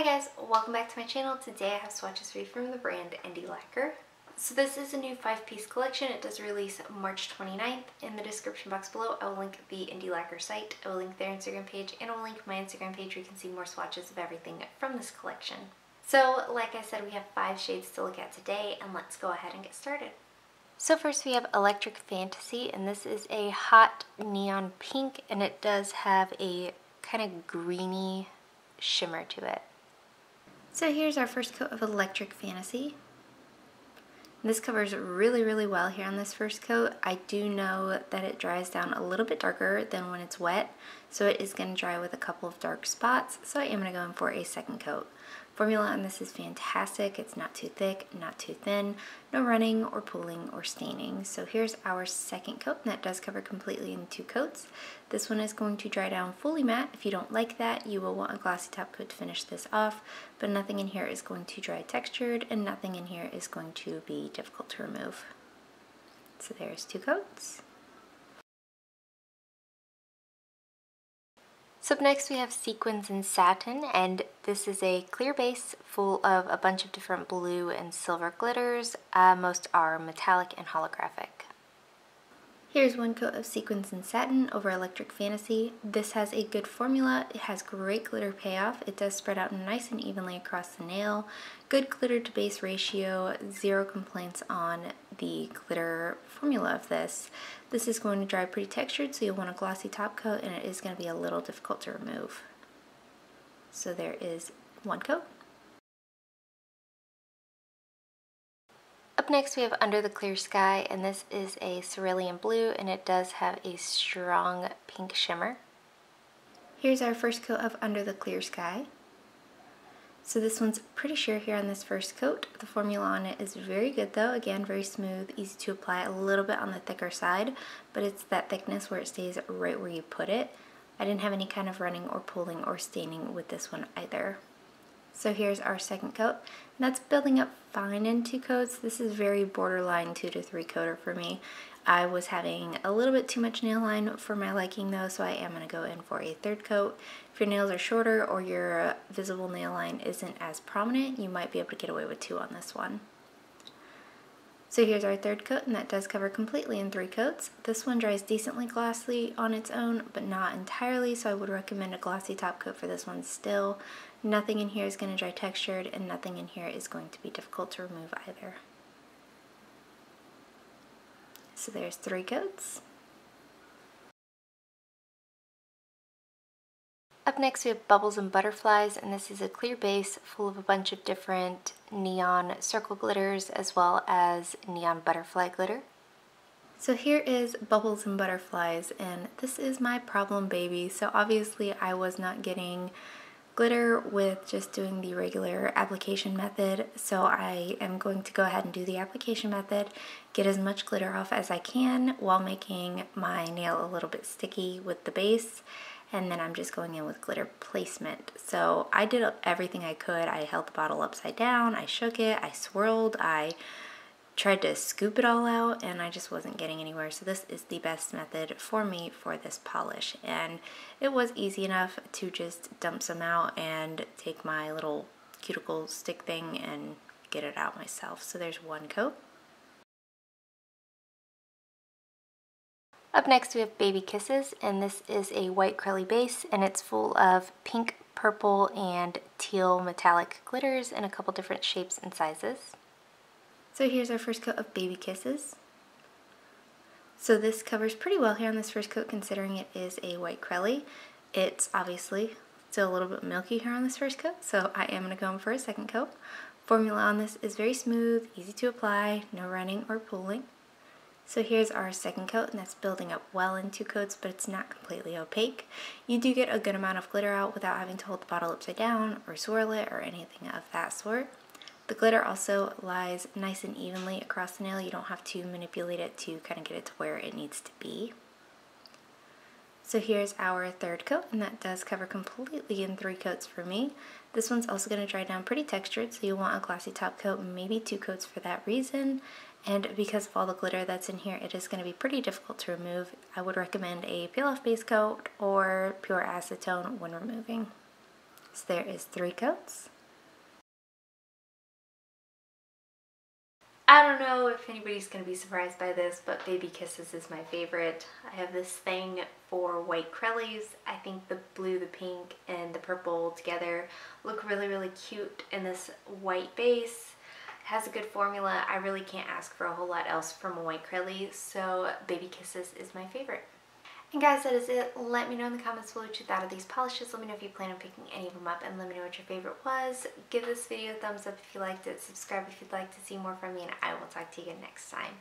guys, welcome back to my channel. Today I have swatches for you from the brand Indie Lacquer. So this is a new 5-piece collection. It does release March 29th. In the description box below, I will link the Indie Lacquer site, I will link their Instagram page, and I will link my Instagram page where you can see more swatches of everything from this collection. So like I said, we have 5 shades to look at today, and let's go ahead and get started. So first we have Electric Fantasy, and this is a hot neon pink, and it does have a kind of greeny shimmer to it. So here's our first coat of Electric Fantasy. This covers really well here on this first coat. I do know that it dries down a little bit darker than when it's wet, so it is going to dry with a couple of dark spots, so I am going to go in for a second coat. Formula on this is fantastic. It's not too thick, not too thin, no running or pooling or staining. So here's our second coat, and that does cover completely in 2 coats. This one is going to dry down fully matte. If you don't like that, you will want a glossy top coat to finish this off, but nothing in here is going to dry textured, and nothing in here is going to be difficult to remove. So there's 2 coats. So up next we have Sequins Satin, and this is a clear base full of a bunch of different blue and silver glitters. Most are metallic and holographic. Here's one coat of Sequins Satin over Electric Fantasy. This has a good formula. It has great glitter payoff. It does spread out nice and evenly across the nail. Good glitter to base ratio. 0 complaints on the glitter formula of this. This is going to dry pretty textured, so you'll want a glossy top coat, and it is going to be a little difficult to remove. So there is 1 coat. Up next we have Under the Clear Sky, and this is a cerulean blue, and it does have a strong pink shimmer. Here's our first coat of Under the Clear Sky. So this one's pretty sheer here on this first coat. The formula on it is very good though. Again, very smooth, easy to apply, a little bit on the thicker side, but it's that thickness where it stays right where you put it. I didn't have any kind of running or pooling or staining with this one either. So here's our second coat, and that's building up fine in 2 coats. This is very borderline 2 to 3 coater for me. I was having a little bit too much nail line for my liking though, so I am going to go in for a 3rd coat. If your nails are shorter or your visible nail line isn't as prominent, you might be able to get away with 2 on this one. So here's our 3rd coat, and that does cover completely in 3 coats. This one dries decently glossy on its own, but not entirely, so I would recommend a glossy top coat for this one still. Nothing in here is going to dry textured, and nothing in here is going to be difficult to remove either. So there's 3 coats. Up next we have Bubbles and Butterflies, and this is a clear base full of a bunch of different neon circle glitters as well as neon butterfly glitter. So here is Bubbles and Butterflies, and this is my problem baby. So obviously I was not getting glitter with just doing the regular application method, so I am going to go ahead and do the application method, get as much glitter off as I can while making my nail a little bit sticky with the base, and then I'm just going in with glitter placement. So I did everything I could. I held the bottle upside down, I shook it, I swirled, I tried to scoop it all out, and I just wasn't getting anywhere. So this is the best method for me for this polish, and it was easy enough to just dump some out and take my little cuticle stick thing and get it out myself. So there's 1 coat. Up next we have Baby Kisses, and this is a white curly base, and it's full of pink, purple, and teal metallic glitters in a couple different shapes and sizes. So here's our first coat of Baby Kisses. So this covers pretty well here on this first coat, considering it is a white crelly. It's obviously still a little bit milky here on this first coat, so I am going to go in for a second coat. Formula on this is very smooth, easy to apply, no running or pooling. So here's our second coat, and that's building up well in 2 coats, but it's not completely opaque. You do get a good amount of glitter out without having to hold the bottle upside down or swirl it or anything of that sort. The glitter also lies nice and evenly across the nail. You don't have to manipulate it to kind of get it to where it needs to be. So here's our 3rd coat, and that does cover completely in 3 coats for me. This one's also going to dry down pretty textured, so you'll want a glossy top coat, maybe 2 coats for that reason. And because of all the glitter that's in here, it is going to be pretty difficult to remove. I would recommend a peel-off base coat or pure acetone when removing. So there is 3 coats. I don't know if anybody's going to be surprised by this, but Baby Kisses is my favorite. I have this thing for white Crellies. I think the blue, the pink, and the purple together look really, really cute in this white base. It has a good formula. I really can't ask for a whole lot else from a white Crelly, so Baby Kisses is my favorite. And guys, that is it. Let me know in the comments below what you thought of these polishes. Let me know if you plan on picking any of them up, and let me know what your favorite was. Give this video a thumbs up if you liked it. Subscribe if you'd like to see more from me, and I will talk to you again next time.